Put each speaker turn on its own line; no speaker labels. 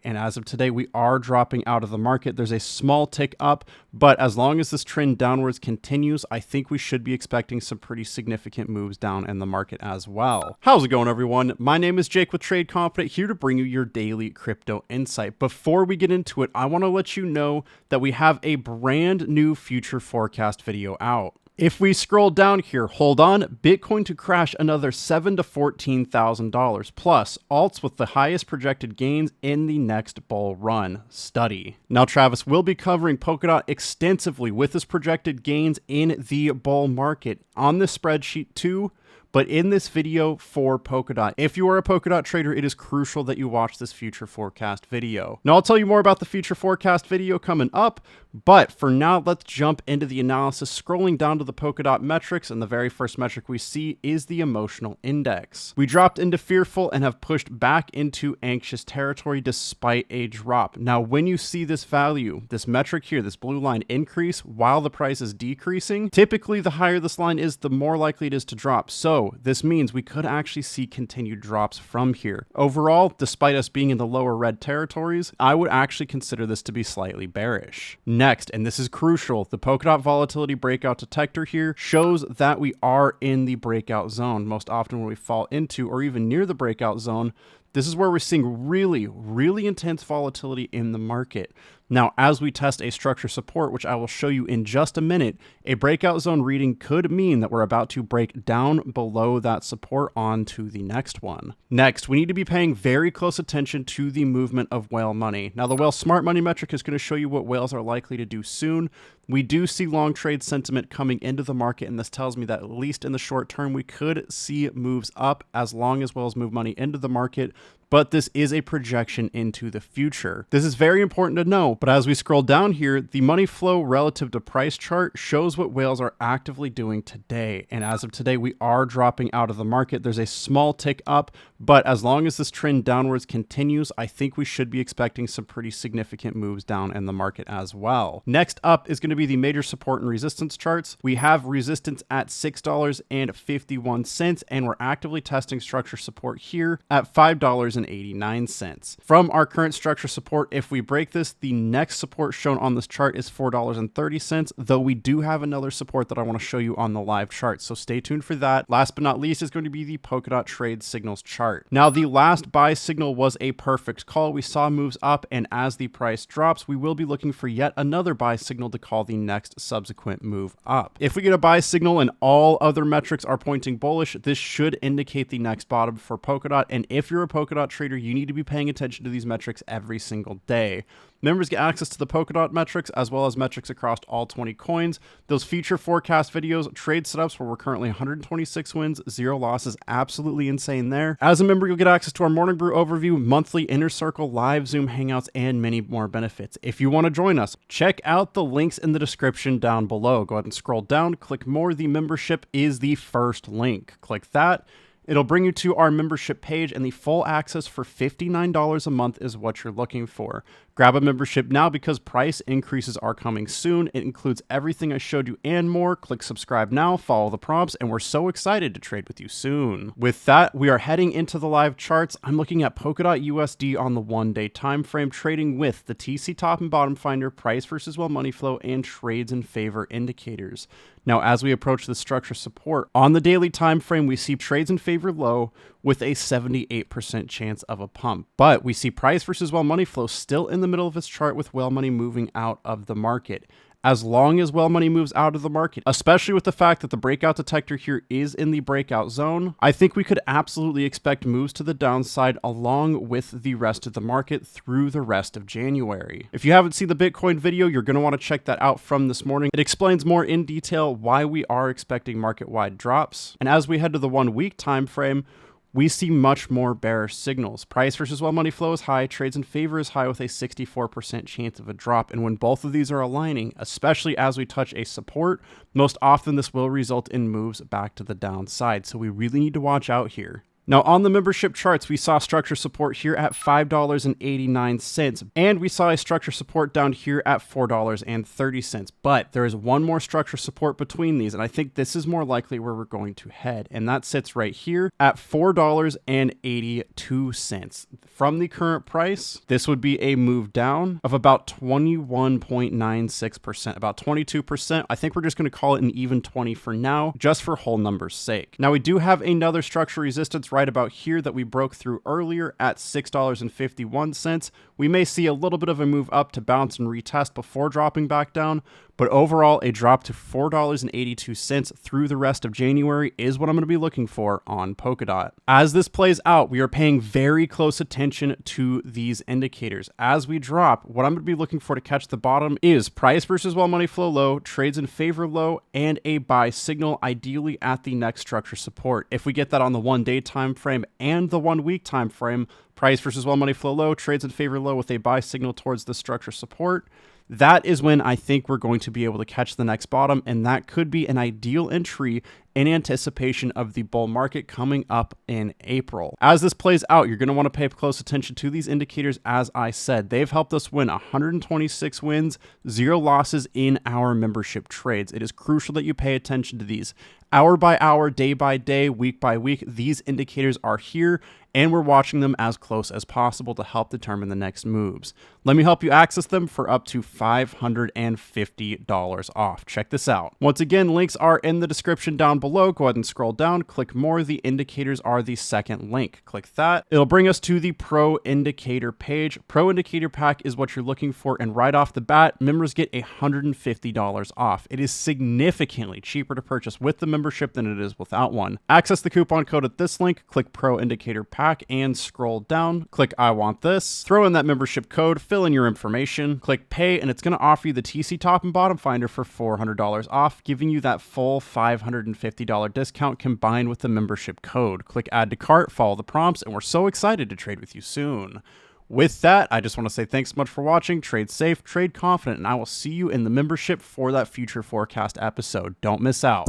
And as of today, we are dropping out of the market. There's a small tick up, but as long as this trend downwards continues, I think we should be expecting some pretty significant moves down in the market as well. How's it going, everyone? My name is Jake with Trade Confident, here to bring you your daily crypto insight. Before we get into it, I want to let you know that we have a brand new future forecast video out. If we scroll down here, hold on, Bitcoin to crash another $7,000 to $14,000, plus alts with the highest projected gains in the next bull run study. Now, Travis will be covering Polkadot extensively with his projected gains in the bull market on this spreadsheet too. But in this video for Polkadot, if you are a Polkadot trader, it is crucial that you watch this future forecast video. Now, I'll tell you more about the future forecast video coming up, but for now, let's jump into the analysis. Scrolling down to the Polkadot metrics, and the very first metric we see is the emotional index. We dropped into fearful and have pushed back into anxious territory despite a drop. Now, when you see this value, this metric here, this blue line increase while the price is decreasing, typically the higher this line is, the more likely it is to drop. So this means we could actually see continued drops from here. Overall, despite us being in the lower red territories, I would actually consider this to be slightly bearish. Next, and this is crucial, the Polkadot volatility breakout detector here shows that we are in the breakout zone. Most often when we fall into or even near the breakout zone, this is where we're seeing really intense volatility in the market. Now, as we test a structure support, which I will show you in just a minute, a breakout zone reading could mean that we're about to break down below that support onto the next one. Next, we need to be paying very close attention to the movement of whale money. Now, the whale smart money metric is going to show you what whales are likely to do soon. We do see long trade sentiment coming into the market, and this tells me that at least in the short term, we could see moves up as long as whales move money into the market. But this is a projection into the future. This is very important to know, but as we scroll down here, the money flow relative to price chart shows what whales are actively doing today. And as of today, we are dropping out of the market. There's a small tick up, but as long as this trend downwards continues, I think we should be expecting some pretty significant moves down in the market as well. Next up is going to be the major support and resistance charts. We have resistance at $6.51, and we're actively testing structure support here at $5.89. From our current structure support, if we break this, the next support shown on this chart is $4.30, though we do have another support that I want to show you on the live chart, so stay tuned for that. Last but not least is going to be the Polkadot trade signals chart. Now, the last buy signal was a perfect call. We saw moves up, and as the price drops, we will be looking for yet another buy signal to call the next subsequent move up. If we get a buy signal and all other metrics are pointing bullish, this should indicate the next bottom for Polkadot, and if you're a Polkadot trader, you need to be paying attention to these metrics every single day. Members get access to the Polkadot metrics as well as metrics across all 20 coins, those future forecast videos, trade setups where we're currently 126 wins, 0 losses, absolutely insane there. As a member, you'll get access to our Morning Brew overview, monthly Inner Circle, live Zoom hangouts, and many more benefits. If you want to join us, check out the links in the description down below. Go ahead and scroll down, click more. The membership is the first link. Click that. It'll bring you to our membership page, and the full access for $59 a month is what you're looking for. Grab a membership now because price increases are coming soon. It includes everything I showed you and more. Click subscribe now, follow the prompts, and we're so excited to trade with you soon. With that, we are heading into the live charts. I'm looking at Polkadot USD on the 1-day time frame, trading with the TC top and bottom finder, price versus well money flow, and trades in favor indicators. Now, as we approach the structure support on the daily time frame, we see trades in favor low with a 78% chance of a pump. But we see price versus well money flow still in the middle of this chart with well money moving out of the market. As long as well money moves out of the market, especially with the fact that the breakout detector here is in the breakout zone, I think we could absolutely expect moves to the downside along with the rest of the market through the rest of January. If you haven't seen the Bitcoin video, you're going to want to check that out from this morning. It explains more in detail why we are expecting market-wide drops. And as we head to the 1-week time frame, we see much more bearish signals. Price versus well money flow is high, trades in favor is high with a 64% chance of a drop. And when both of these are aligning, especially as we touch a support, most often this will result in moves back to the downside. So we really need to watch out here. Now on the membership charts, we saw structure support here at $5.89, and we saw a structure support down here at $4.30. But there is one more structure support between these, and I think this is more likely where we're going to head, and that sits right here at $4.82. From the current price, this would be a move down of about 21.96%, about 22%. I think we're just going to call it an even 20 for now, just for whole numbers sake. Now we do have another structure resistance right about here that we broke through earlier at $6.51. We may see a little bit of a move up to bounce and retest before dropping back down, but overall a drop to $4.82 through the rest of January is what I'm going to be looking for on Polkadot. As this plays out, we are paying very close attention to these indicators. As we drop, what I'm going to be looking for to catch the bottom is price versus while money flow low, trades in favor low, and a buy signal, ideally at the next structure support. If we get that on the 1-day time frame and the 1-week time frame, price versus while money flow low, trades in favor low with a buy signal towards the structure support, that is when I think we're going to be able to catch the next bottom, and that could be an ideal entry in anticipation of the bull market coming up in April. As this plays out, you're going to want to pay close attention to these indicators. As I said, they've helped us win 126 wins, 0 losses in our membership trades. It is crucial that you pay attention to these. Hour by hour, day by day, week by week, these indicators are here, and we're watching them as close as possible to help determine the next moves. Let me help you access them for up to $550 off. Check this out. Once again, links are in the description down below. Go ahead and scroll down, click more. The indicators are the second link. Click that. It'll bring us to the Pro Indicator page. Pro Indicator Pack is what you're looking for, and right off the bat, members get $150 off. It is significantly cheaper to purchase with the membership than it is without one. Access the coupon code at this link, click Pro Indicator Pack, and scroll down. Click I want this. Throw in that membership code, fill in your information, click pay, and it's going to offer you the TC Top and Bottom Finder for $400 off, giving you that full $550 discount combined with the membership code. Click add to cart, follow the prompts, and we're so excited to trade with you soon. With that, I just want to say thanks so much for watching. Trade safe, trade confident, and I will see you in the membership for that future forecast episode. Don't miss out.